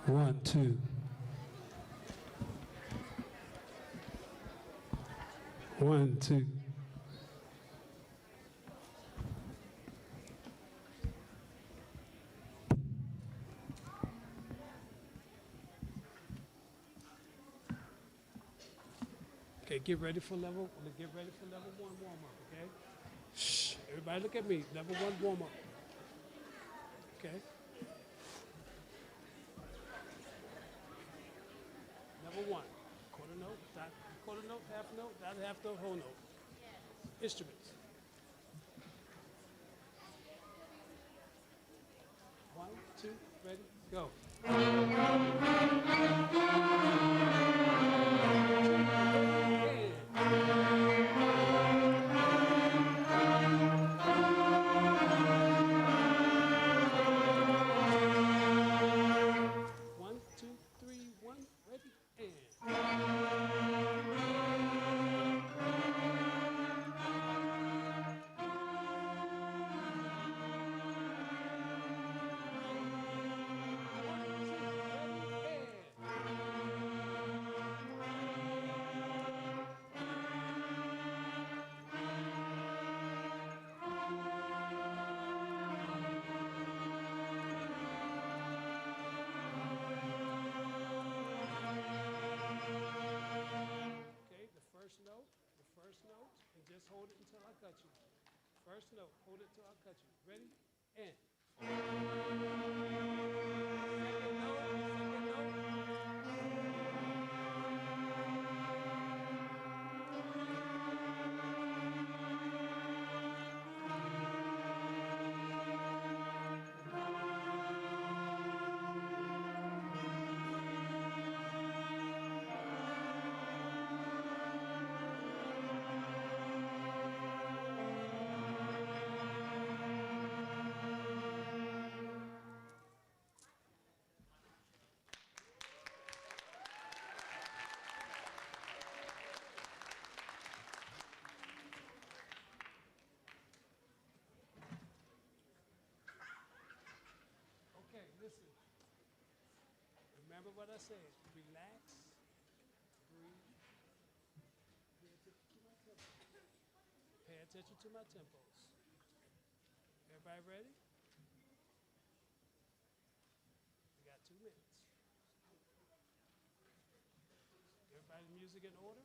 1, 2. 1, 2. Okay, get ready for level 1 warm up, okay? Shh, everybody look at me. Level 1 warm up. Okay? Level 1. Quarter note, quarter note, half note, whole note. Instruments. 1, 2, ready, go. One, two, three, one, ready, and. Okay, the first note, and just hold it until I cut you. First note, hold it till I cut you. Ready? And. Second note. Okay, listen. Remember what I said. Relax, breathe. Pay attention to my tempos. Everybody ready? We got 2 minutes. Everybody's music in order?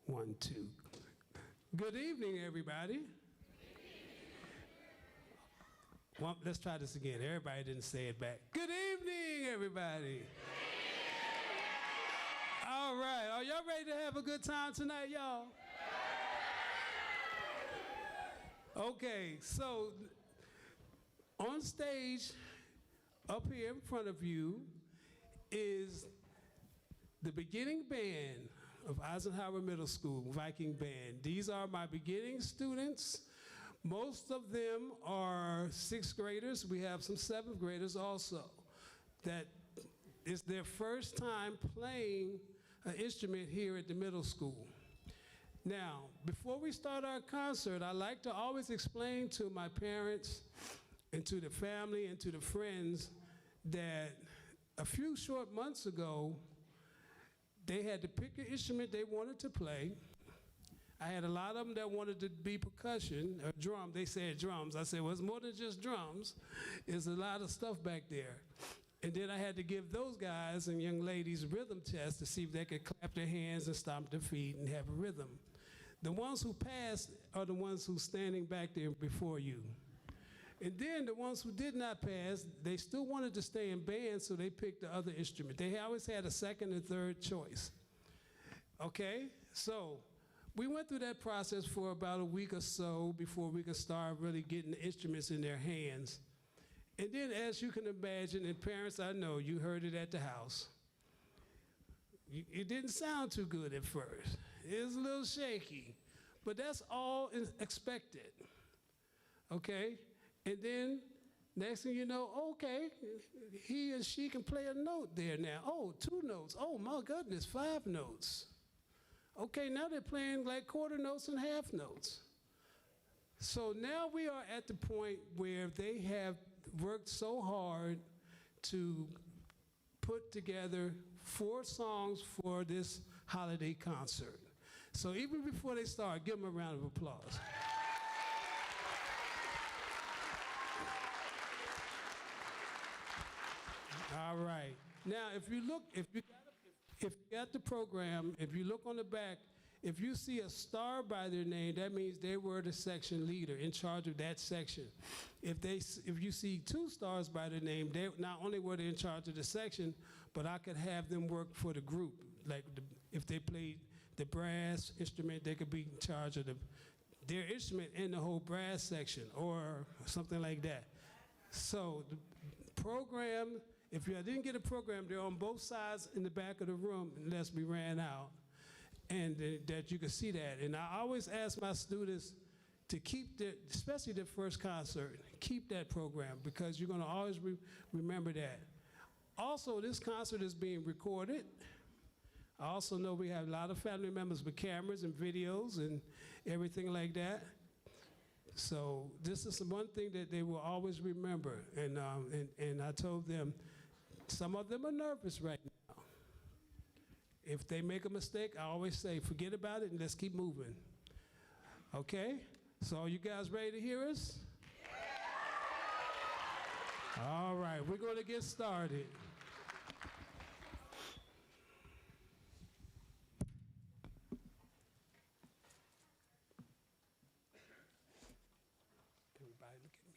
One, two. Good evening, everybody. Well, let's try this again. Everybody didn't say it back. Good evening, everybody. All right, are y'all ready to have a good time tonight, y'all? Okay, so on stage, up here in front of you, is the beginning band of Eisenhower Middle School, Viking Band. These are my beginning students. Most of them are 6th graders. We have some 7th graders also. That is their first time playing an instrument here at the middle school. Now, before we start our concert, I like to always explain to my parents and to the family and to the friends that a few short months ago, they had to pick an instrument they wanted to play. I had a lot of them that wanted to be percussion, or drum. They said drums. I said, well, it's more than just drums. There's a lot of stuff back there. And then I had to give those guys and young ladies rhythm tests to see if they could clap their hands and stomp their feet and have a rhythm. The ones who passed are the ones who's standing back there before you. And then the ones who did not pass, they still wanted to stay in band, so they picked the other instrument. They always had a second and third choice. Okay? So we went through that process for about a week or so before we could start really getting the instruments in their hands. And then, as you can imagine, and parents, I know, you heard it at the house. It didn't sound too good at first. It was a little shaky, but that's all expected, okay? And then, next thing you know, okay, he or she can play a note there now. Oh, 2 notes. Oh, my goodness, 5 notes. Okay, now they're playing like quarter notes and half notes. So now we are at the point where they have worked so hard to put together 4 songs for this holiday concert. So even before they start, give them a round of applause. All right. Now, if you got the program, if you look on the back, if you see a star by their name, that means they were the section leader in charge of that section. If you see 2 stars by their name, they not only were they in charge of the section, but I could have them work for the group. Like if they played the brass instrument, they could be in charge of their instrument in the whole brass section or something like that. So the program, if you didn't get a program, they're on both sides in the back of the room unless we ran out. And that you can see that. And I always ask my students to keep, especially their first concert, keep that program because you're going to always remember that. Also, this concert is being recorded. I also know we have a lot of family members with cameras and videos and everything like that. So this is the one thing that they will always remember. And I told them, some of them are nervous right now. If they make a mistake, I always say, forget about it and let's keep moving. Okay? So are you guys ready to hear us? All right, we're going to get started. Everybody look at me.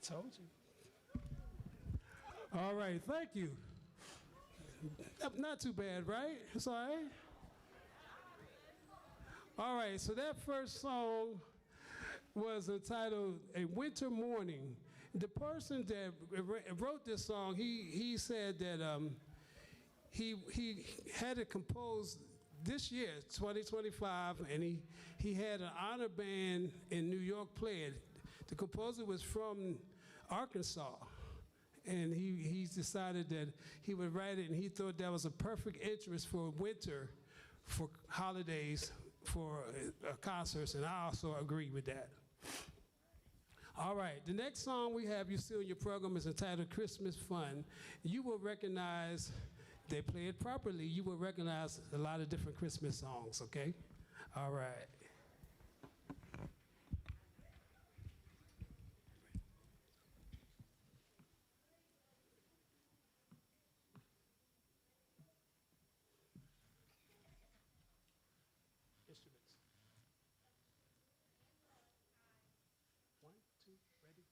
Told you. All right, thank you. Not too bad, right? It's all right. All right, so that first song was entitled A Winter Morning. The person that wrote this song, he said that he had it composed this year, 2025, and he had an honor band in New York play it. The composer was from Arkansas, and he's decided that he would write it, and he thought that was a perfect interest for winter, for holidays, for concerts, and I also agree with that. All right, the next song we have you see on your program is entitled Christmas Fun. You will recognize, they play it properly, you will recognize a lot of different Christmas songs, okay? All right. Instruments. 1, 2, ready,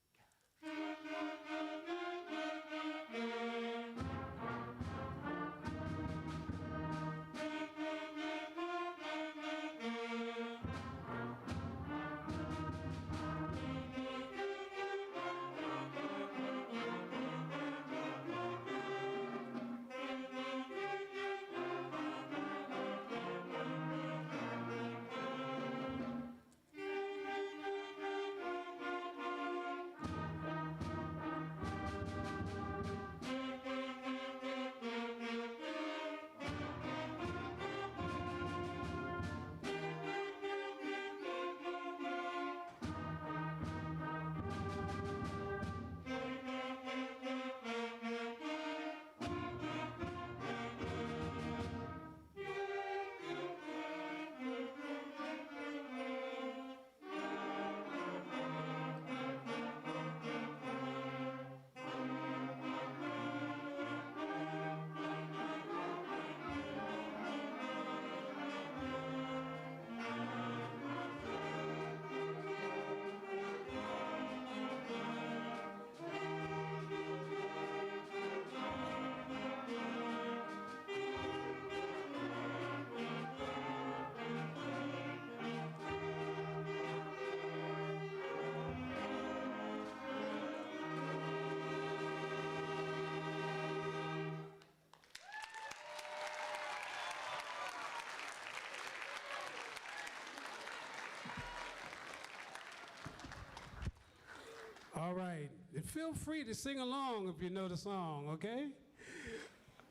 all right, and feel free to sing along if you know the song, okay?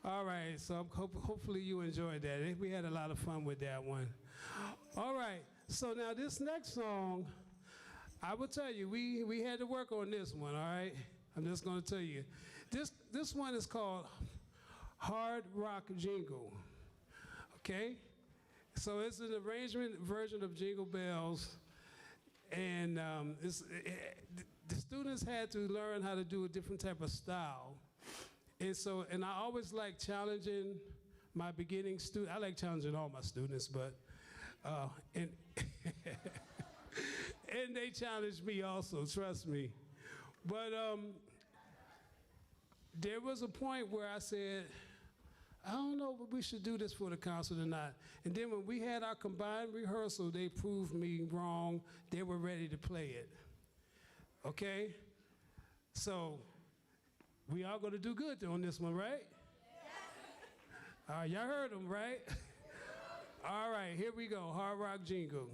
All right, so hopefully you enjoyed that. We had a lot of fun with that one. All right, so now this next song, I will tell you, we had to work on this one, all right? I'm just gonna tell you. This one is called Hard Rock Jingle, okay? So it's an arrangement version of Jingle Bells, and the students had to learn how to do a different type of style. And I always like challenging my beginning students. I like challenging all my students, but, and, and they challenged me also, trust me. But there was a point where I said, I don't know if we should do this for the concert or not. And then when we had our combined rehearsal, they proved me wrong. They were ready to play it. Okay? So we all gonna do good on this one, right? All right, y'all heard them, right? All right, here we go, Hard Rock Jingle.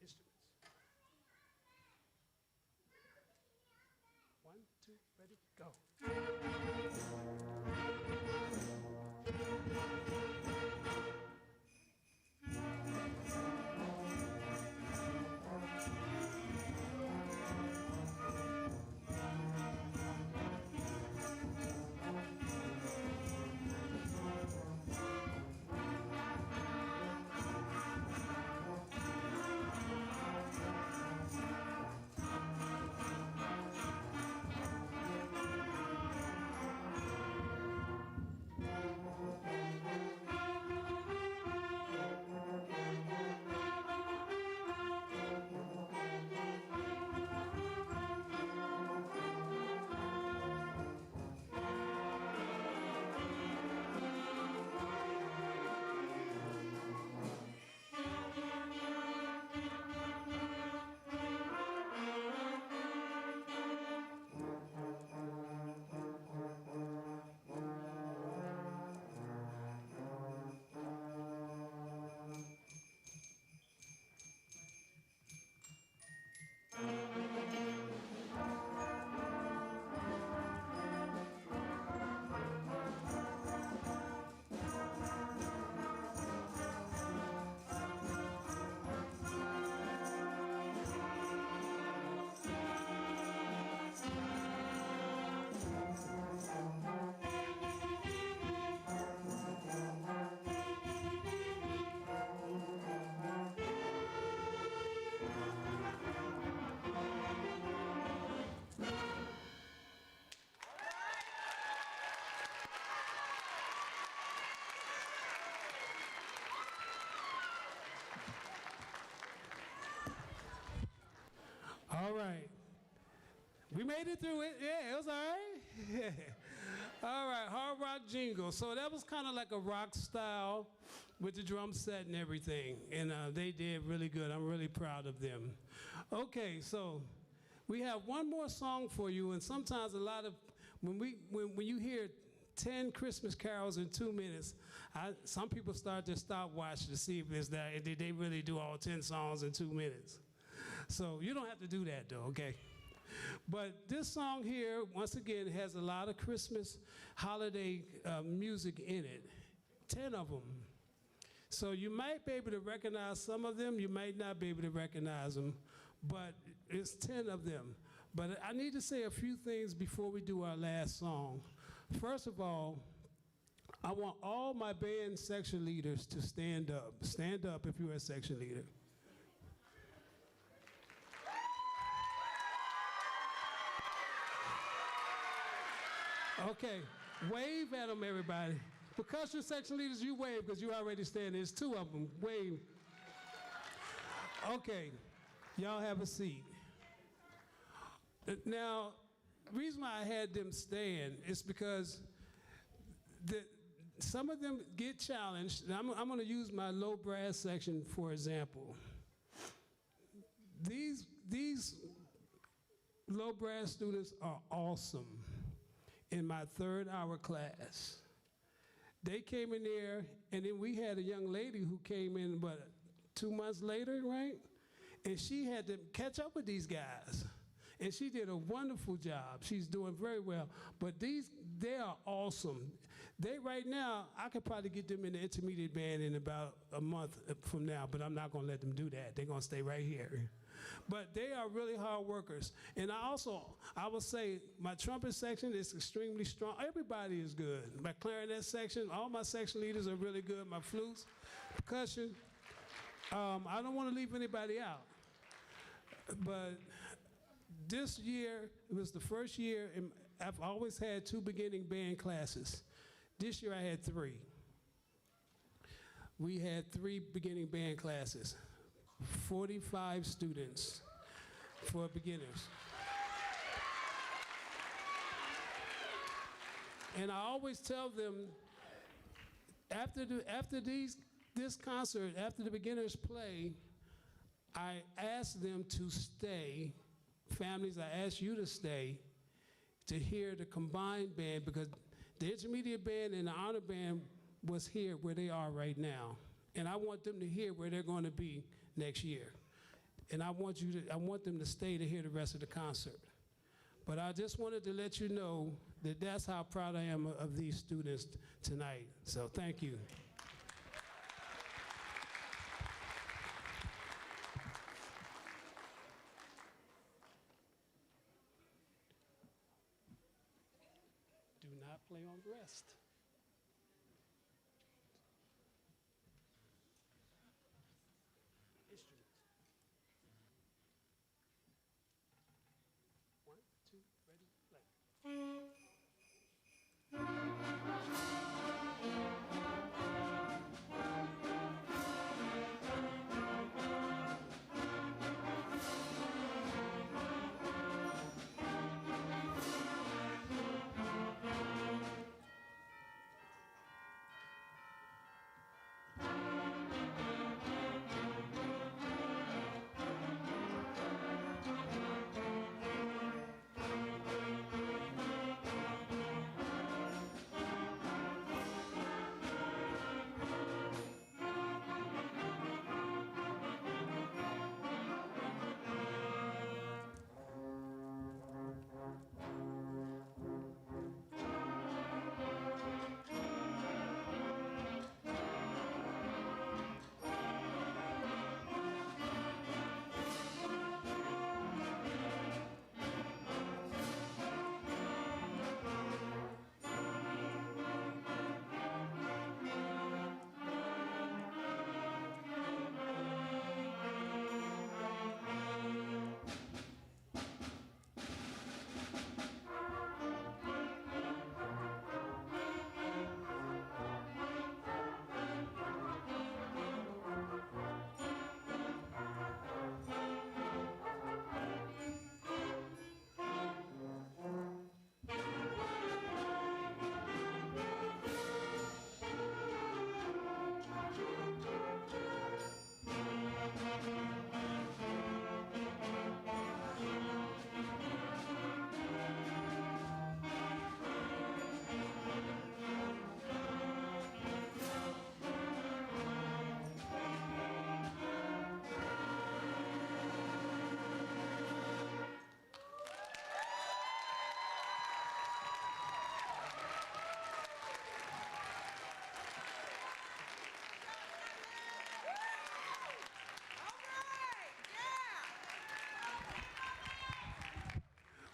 Instruments. 1, 2, ready, go. All right. We made it through it. Yeah, it was all right. All right, hard rock jingle. So that was kind of like a rock style with the drum set and everything. And they did really good. I'm really proud of them. Okay, so we have one more song for you. And sometimes when you hear 10 Christmas carols in 2 minutes, some people start their stopwatch to see if they really do all 10 songs in 2 minutes. So you don't have to do that though, okay? But this song here, once again, has a lot of Christmas holiday music in it, 10 of them. So you might be able to recognize some of them, you might not be able to recognize them, but it's 10 of them. But I need to say a few things before we do our last song. First of all, I want all my band section leaders to stand up. Stand up if you're a section leader. Okay, wave at them, everybody. Percussion section leaders, you wave because you already stand. There's 2 of them. Wave. Okay, y'all have a seat. Now, the reason why I had them stand is because some of them get challenged. And I'm going to use my low brass section for example. These low brass students are awesome. In my 3rd hour class, they came in there, and then we had a young lady who came in, 2 months later, right? And she had to catch up with these guys. And she did a wonderful job. She's doing very well. But they are awesome. Right now, I could probably get them in the intermediate band in about a month from now, but I'm not gonna let them do that. They're gonna stay right here. But they are really hard workers. And I will say, my trumpet section is extremely strong. Everybody is good. My clarinet section, all my section leaders are really good. My flutes, percussion. I don't want to leave anybody out. But this year, it was the first year, I've always had 2 beginning band classes. This year I had 3. We had 3 beginning band classes. 45 students for beginners. And I always tell them, after this concert, after the beginners play, I ask them to stay. Families, I ask you to stay to hear the combined band, because the intermediate band and the honor band was here where they are right now. And I want them to hear where they're going to be next year. And I want them to stay to hear the rest of the concert. But I just wanted to let you know that that's how proud I am of these students tonight. So thank you. Do not play on rest.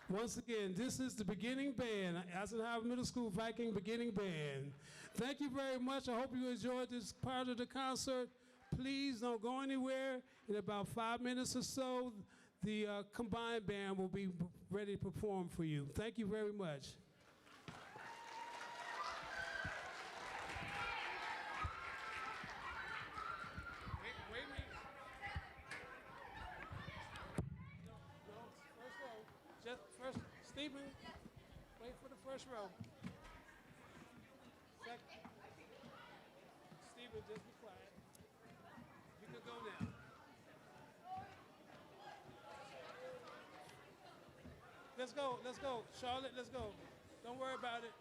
Once again, this is the beginning band, Eisenhower Middle School Viking Beginning Band. Thank you very much. I hope you enjoyed this part of the concert. Please don't go anywhere. In about 5 minutes or so, the combined band will be ready to perform for you. Thank you very much. Wait a minute. No, first row. Just first, Stephen, wait for the first row. Second. Stephen, just be quiet. You can go now. Let's go. Charlotte, let's go. Don't worry about it.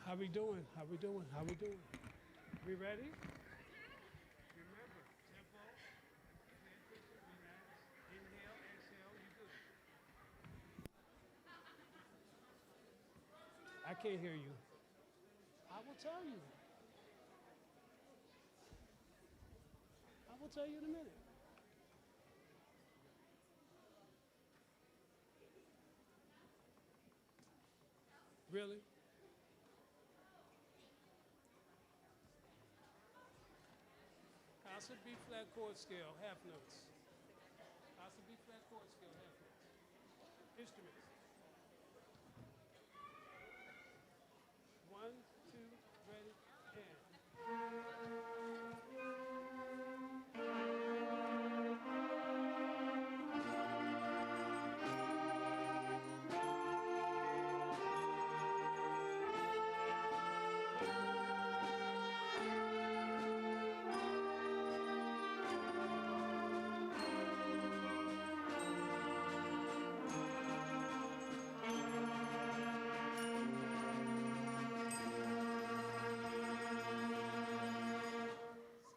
How we doing? How we doing? How we doing? We ready? Remember, tempo, pay attention, relax, inhale, exhale, you good. I can't hear you. I will tell you. I will tell you in a minute. Really? Concert B flat chord scale, half notes. Concert B flat chord scale, half notes. Instruments. 1, 2, ready, and.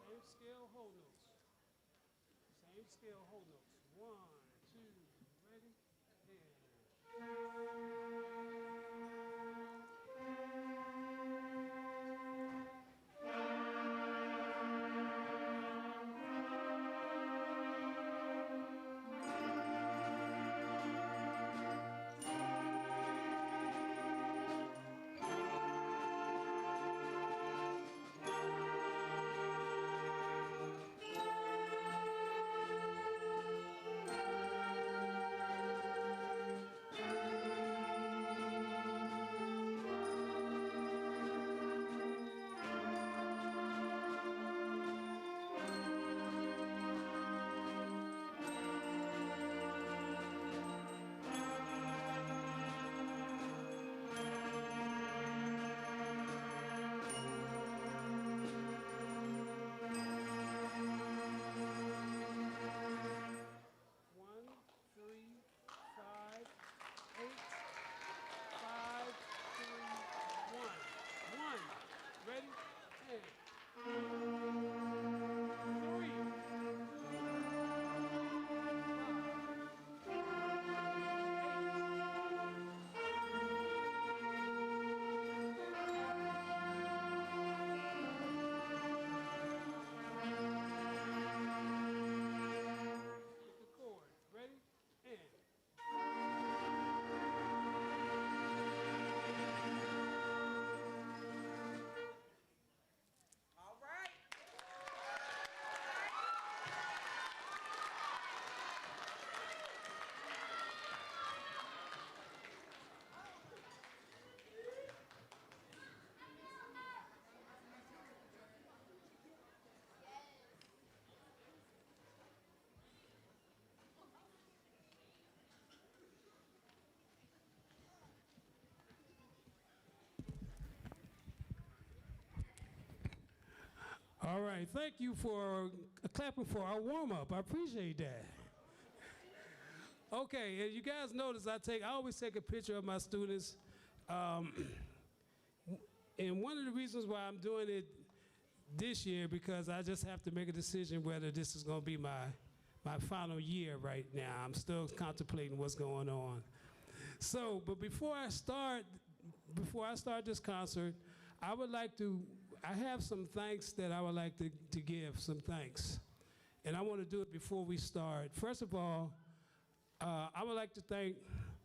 Same scale, whole notes. Same scale, whole notes. 1, 2, ready, and. One, 3, 5, 8, 5, 3, 1. 1. Ready? 10. 3. Hit the chord. Ready? And. All right. All right, thank you for clapping for our warm-up. I appreciate that. Okay, and you guys notice I always take a picture of my students. And one of the reasons why I'm doing it this year, because I just have to make a decision whether this is going to be my final year right now. I'm still contemplating what's going on. So, but before I start this concert, I have some thanks that I would like to give, some thanks. And I want to do it before we start. First of all, I would like to thank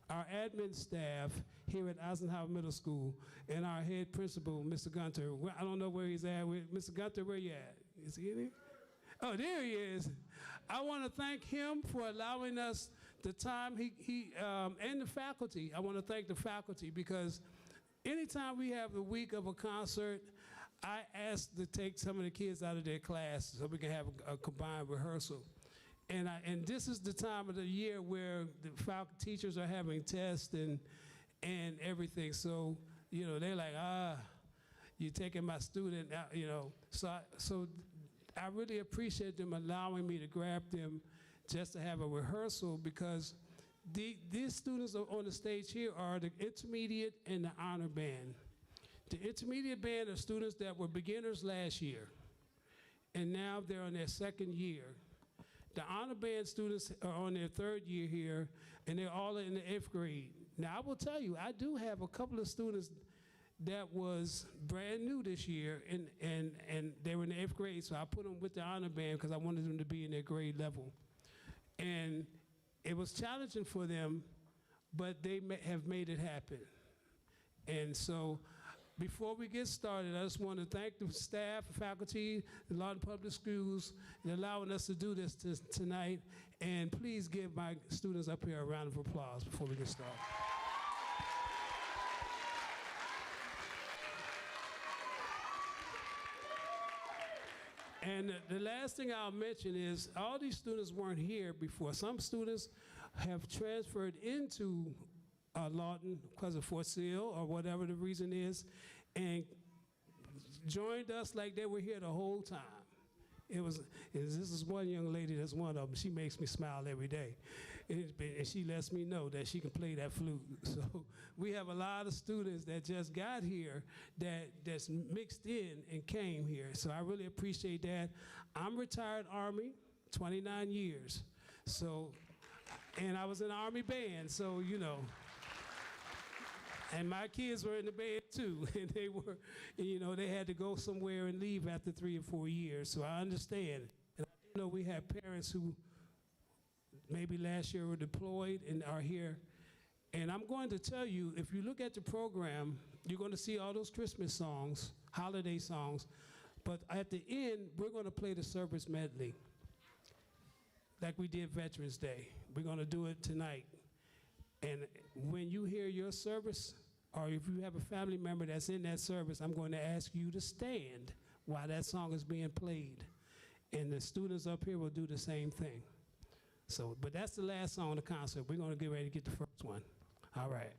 our admin staff here at Eisenhower Middle School and our head principal, Mr. Gunter. I don't know where he's at. Mr. Gunter, where you at? Is he in here? Oh, there he is. I want to thank him for allowing us the time, and the faculty. I want to thank the faculty because anytime we have the week of a concert, I ask to take some of the kids out of their class so we can have a combined rehearsal. And this is the time of the year where the teachers are having tests and everything. So, they're like, you're taking my student out, So I really appreciate them allowing me to grab them just to have a rehearsal because these students on the stage here are the intermediate and the honor band. The intermediate band are students that were beginners last year, and now they're on their second year. The honor band students are on their third year here, and they're all in the 8th grade. Now, I will tell you, I do have a couple of students that was brand new this year, and they were in the 8th grade, so I put them with the honor band because I wanted them to be in their grade level. And it was challenging for them, but they have made it happen. And so before we get started, I just want to thank the staff, faculty, the Lawton Public Schools, and allowing us to do this tonight. And please give my students up here a round of applause before we get started. And the last thing I'll mention is all these students weren't here before. Some students have transferred into Lawton because of Fort Sill or whatever the reason is, and joined us like they were here the whole time. This is one young lady that's one of them. She makes me smile every day. And she lets me know that she can play that flute. So we have a lot of students that just got here that's mixed in and came here. So I really appreciate that. I'm retired Army, 29 years. So, and I was in the Army band, so you know. And my kids were in the band too, and they were, you know, they had to go somewhere and leave after 3 or 4 years, so I understand. And I know we have parents who maybe last year were deployed and are here. And I'm going to tell you, if you look at the program, you're going to see all those Christmas songs, holiday songs, but at the end, we're going to play the service medley like we did Veterans Day. We're going to do it tonight. And when you hear your service, or if you have a family member that's in that service, I'm going to ask you to stand while that song is being played. And the students up here will do the same thing. So, but that's the last song of the concert. We're going to get ready to get the first one. All right.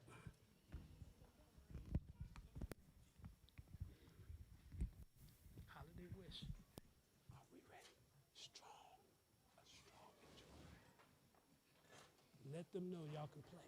Holiday Wish. Are we ready? Strong. A strong enjoy. Let them know y'all can play.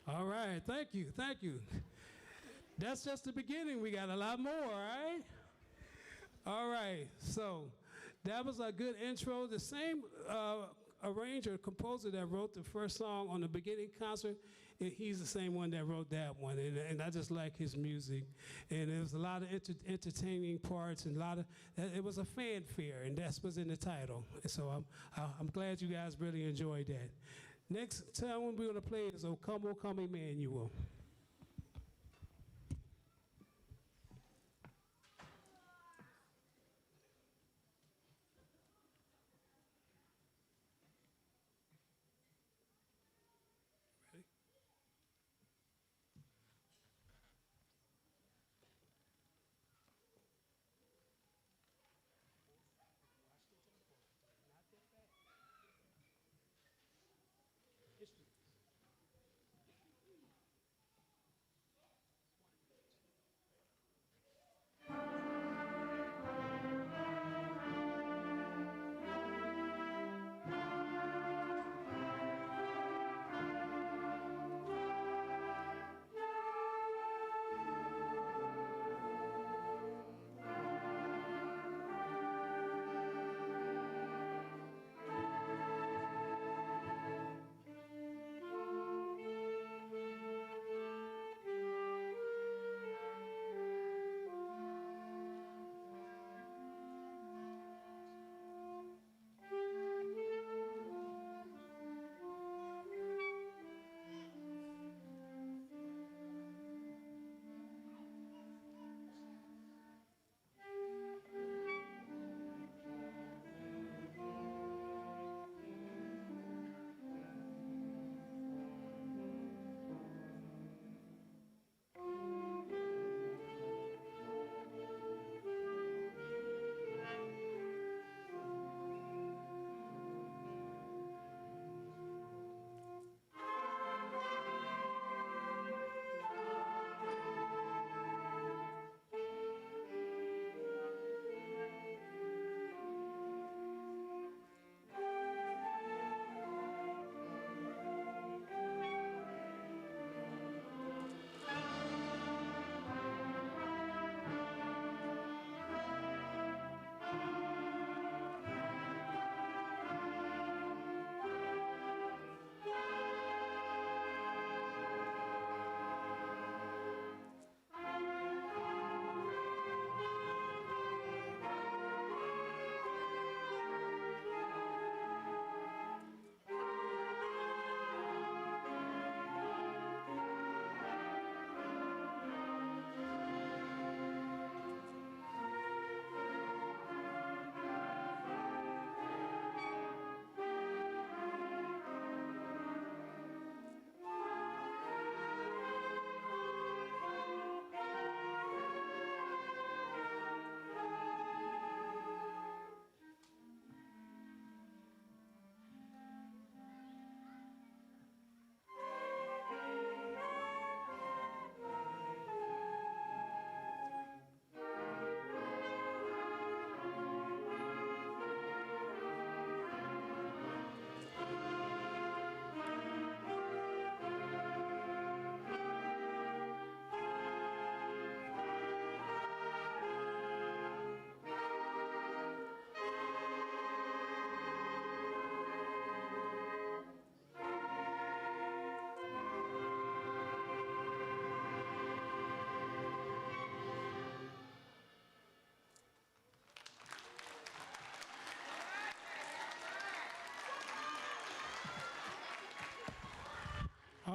All right, thank you, thank you. That's just the beginning. We got a lot more, all right? All right, so that was a good intro. The same arranger, composer that wrote the first song on the beginning concert, he's the same one that wrote that one, and I just like his music. And there was a lot of entertaining parts, and it was a fanfare, and that's what's in the title. And so I'm glad you guys really enjoyed that. Next time we're going to play is O Come, Emmanuel.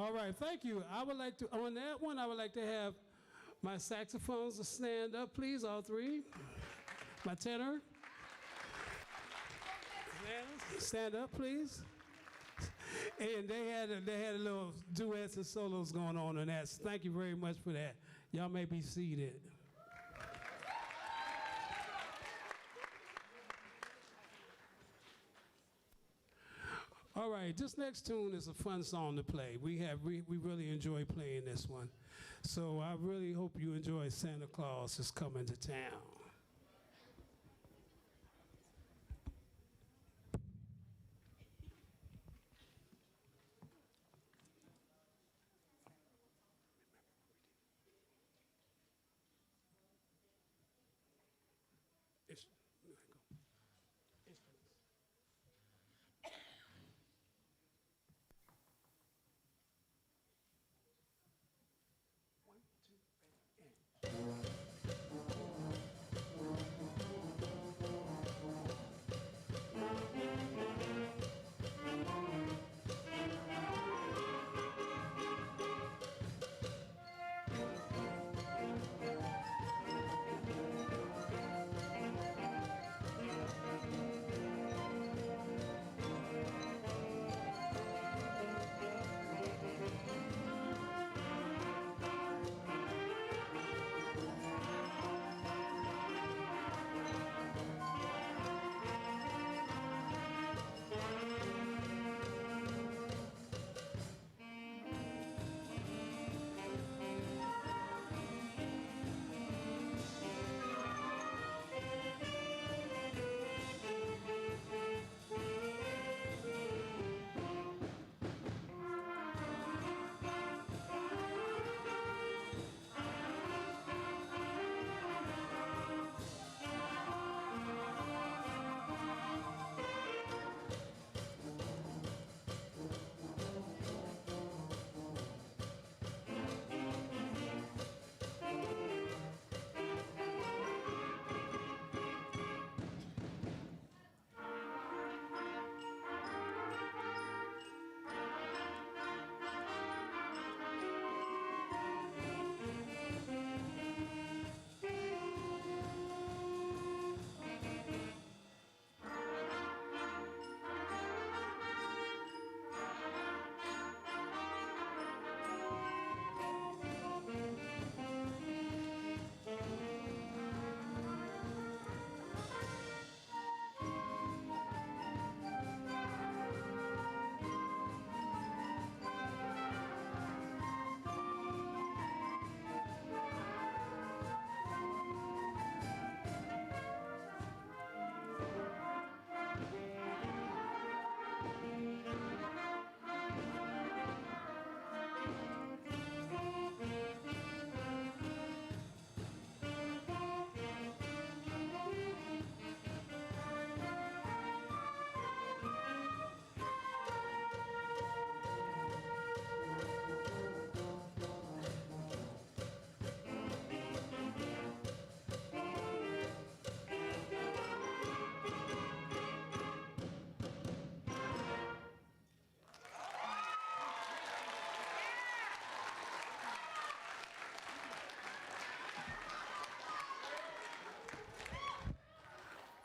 All right, thank you. I would like to, on that one, I would like to have my saxophones to stand up, please, all three. My tenor. Stand up, please. And they had a little duets and solos going on that. So thank you very much for that. Y'all may be seated. All right, this next tune is a fun song to play. We really enjoy playing this one. So I really hope you enjoy Santa Claus is Coming to Town.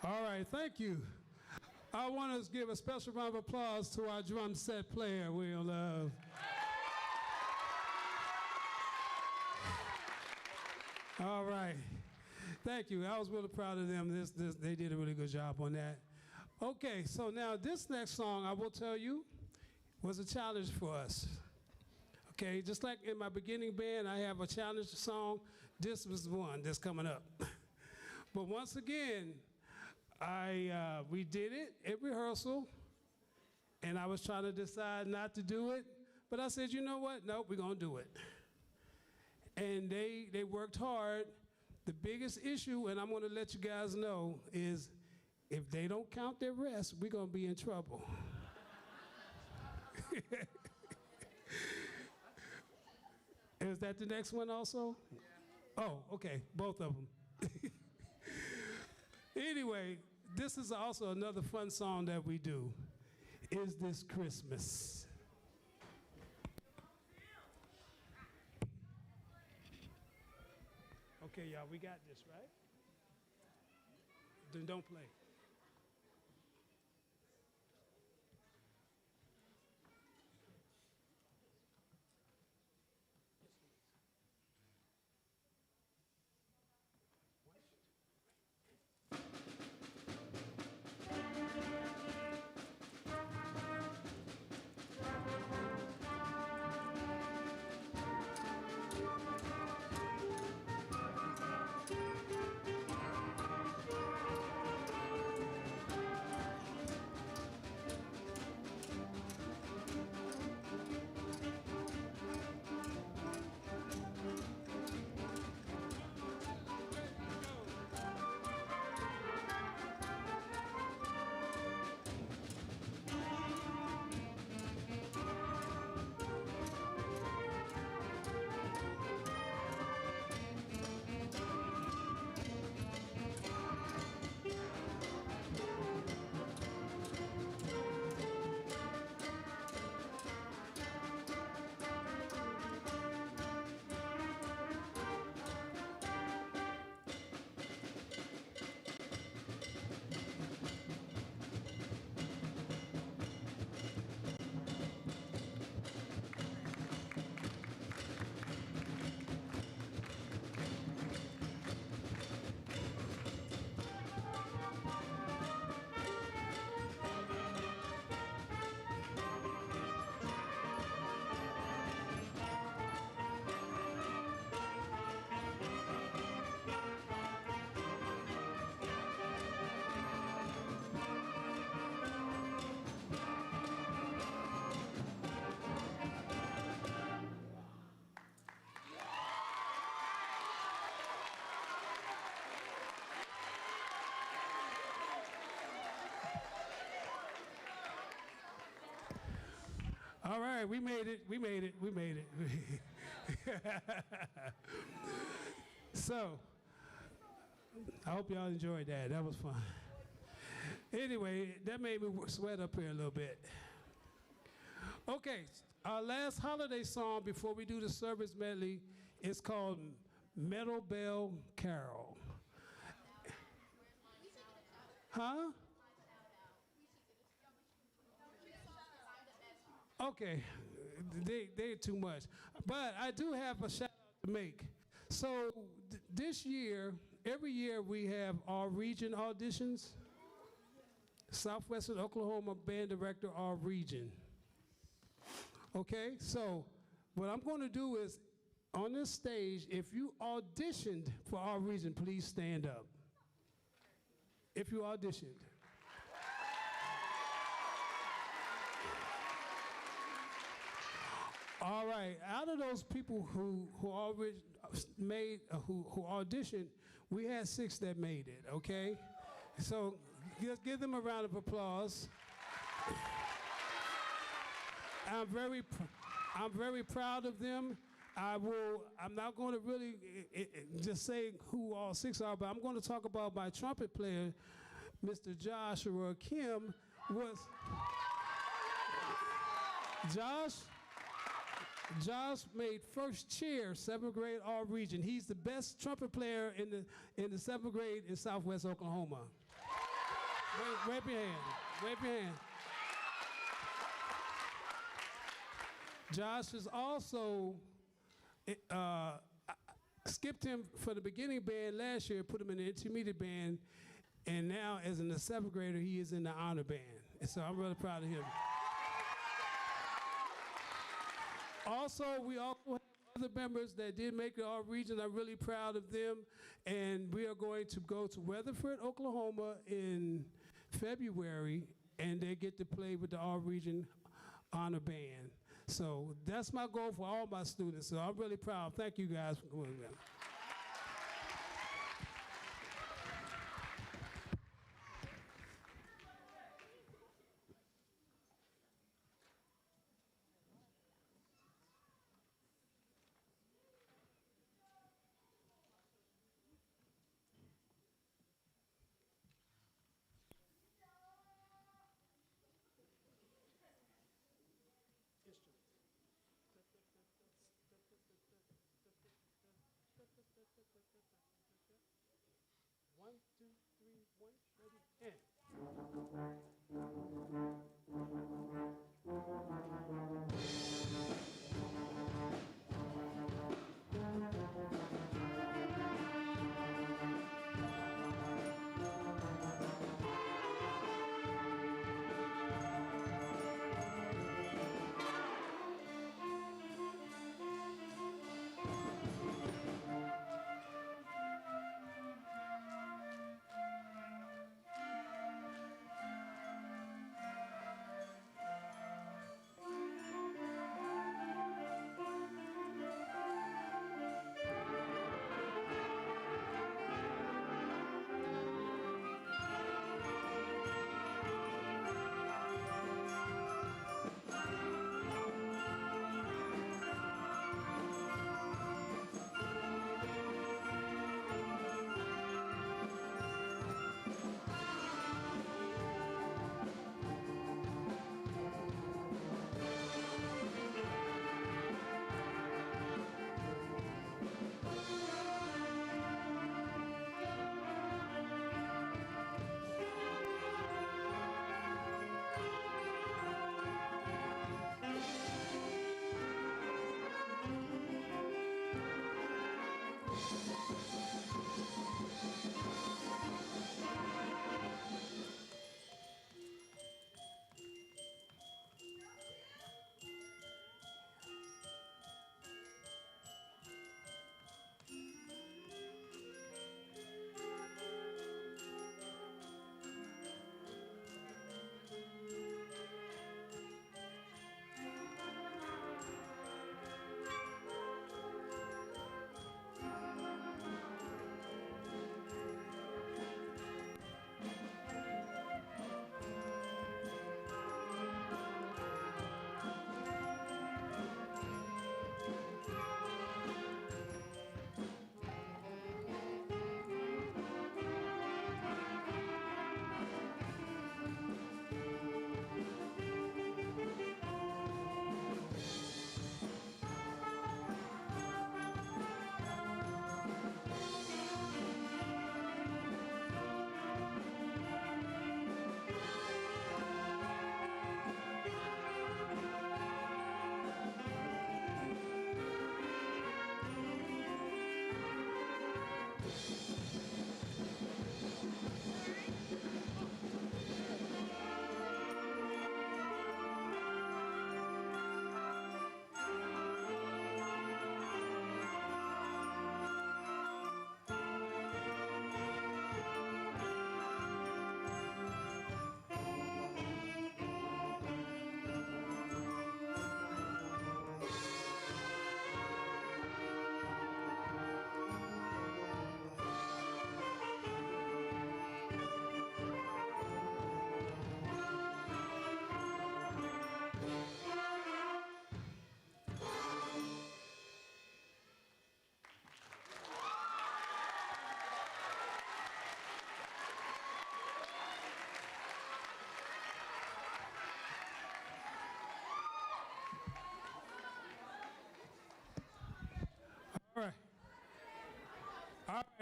All right, thank you. I want to give a special round of applause to our drum set player, Will Love. All right, thank you. I was really proud of them. They did a really good job on that. Okay, so now this next song, I will tell you, was a challenge for us. Okay, just like in my beginning band, I have a challenge song. This was the one that's coming up. But once again, we did it at rehearsal, and I was trying to decide not to do it, but I said, you know what? Nope, we're gonna do it. And they worked hard. The biggest issue, and I'm gonna let you guys know, is if they don't count their rest, we're gonna be in trouble. Is that the next one also? Yeah. Oh, okay, both of them. Anyway, this is also another fun song that we do. Is This Christmas? Okay, y'all, we got this, right? Then don't play. All right, we made it. We made it. We made it. So, I hope y'all enjoyed that. That was fun. Anyway, that made me sweat up here a little bit. Okay, our last holiday song before we do the service medley is called Meadow Bell Carol. Huh? Okay, they're too much. But I do have a shout out to make. So this year, every year we have our region auditions. Southwestern Oklahoma Band Director, our region. Okay, so what I'm going to do is, on this stage, if you auditioned for our region, please stand up. If you auditioned. All right, out of those people who already made, who auditioned, we had 6 that made it, okay? So just give them a round of applause. I'm very proud of them. I'm not going to really just say who all 6 are, but I'm going to talk about my trumpet player, Mr. Joshua Kim. Josh made first chair, 7th grade all region. He's the best trumpet player in the 7th grade in Southwest Oklahoma. Wave your hand. Wave your hand. Josh is also skipped him for the beginning band last year, put him in the intermediate band, and now as in the 7th grader, he is in the honor band. And so I'm really proud of him. Also, we also have other members that did make it all region. I'm really proud of them. And we are going to go to Weatherford, Oklahoma in February, and they get to play with the all region honor band. So that's my goal for all my students. So I'm really proud. Thank you guys for going there.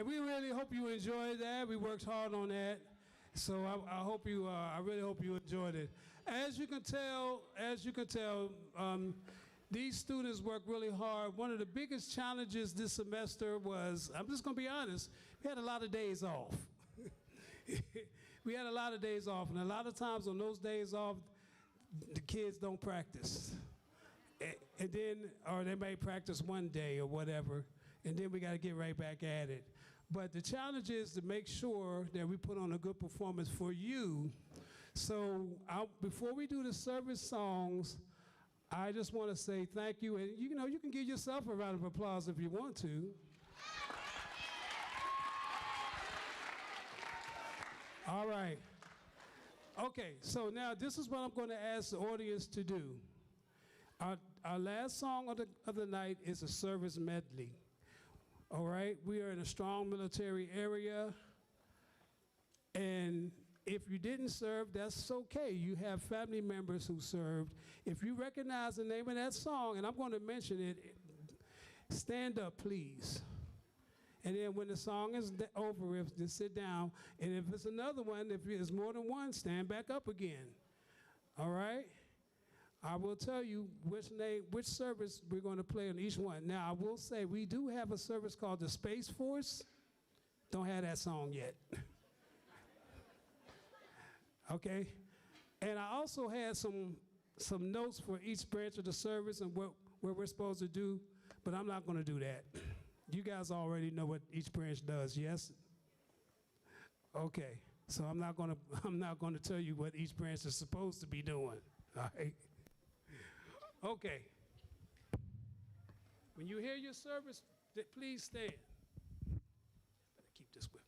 We really hope you enjoyed that. We worked hard on that. So I really hope you enjoyed it. As you can tell, these students work really hard. One of the biggest challenges this semester was, I'm just gonna be honest, we had a lot of days off. We had a lot of days off, and a lot of times on those days off, the kids don't practice. And then, or they may practice one day or whatever, and then we gotta get right back at it. But the challenge is to make sure that we put on a good performance for you. So before we do the service songs, I just want to say thank you. And you know, you can give yourself a round of applause if you want to. All right. Okay, so now this is what I'm going to ask the audience to do. Our last song of the night is a service medley. All right, we are in a strong military area, and if you didn't serve, that's okay. You have family members who served. If you recognize the name of that song, and I'm going to mention it, stand up, please. And then when the song is over, just sit down. And if it's another one, if there's more than one, stand back up again. All right? I will tell you which service we're going to play on each one. Now, I will say we do have a service called the Space Force. Don't have that song yet. Okay? And I also had some notes for each branch of the service and what we're supposed to do, but I'm not going to do that. You guys already know what each branch does, yes? Okay. So I'm not going to tell you what each branch is supposed to be doing. All right? Okay. When you hear your service, please stand. Better keep this with me.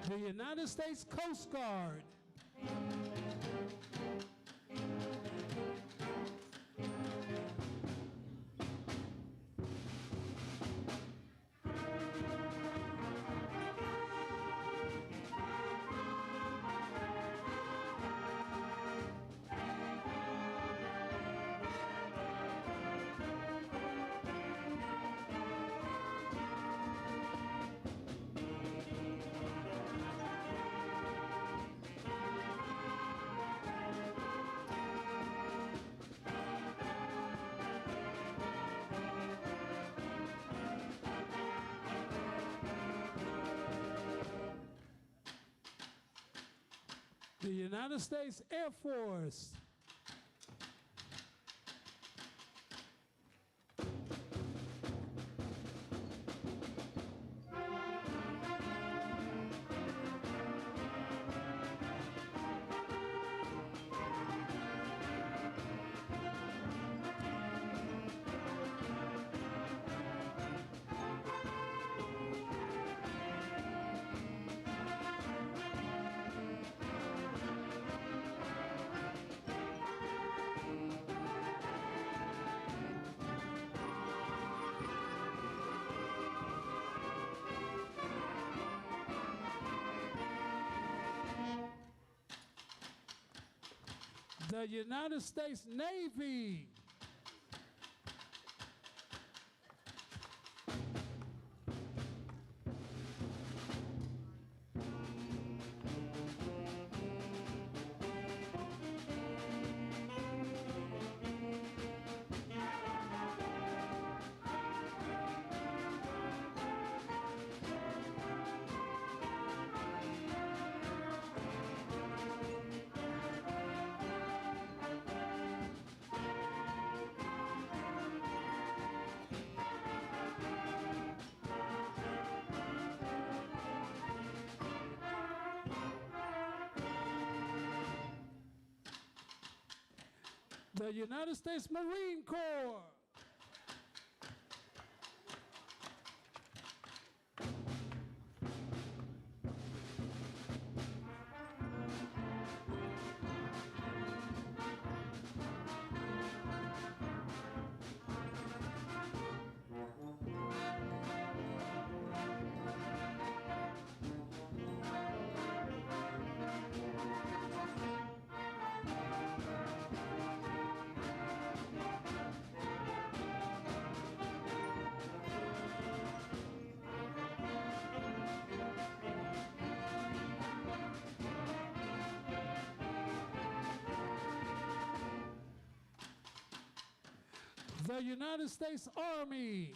The United States Coast Guard. The United States Air Force. The United States Navy. The United States Marine Corps. the United States Army.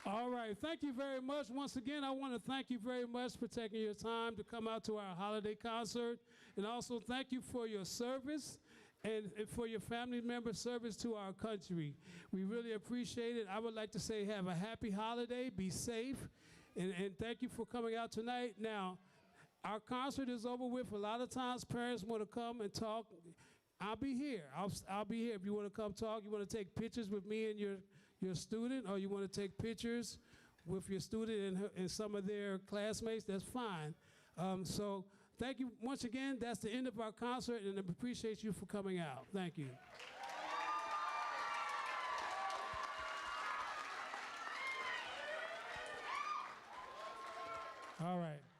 All right, thank you very much. Once again, I want to thank you very much for taking your time to come out to our holiday concert. And also thank you for your service and for your family member service to our country. We really appreciate it. I would like to say have a happy holiday, be safe, and thank you for coming out tonight. Now, our concert is over with. A lot of times parents want to come and talk. I'll be here. I'll be here if you want to come talk. You want to take pictures with me and your student, or you want to take pictures with your student and some of their classmates, that's fine. So thank you once again. That's the end of our concert, and I appreciate you for coming out. Thank you. All right.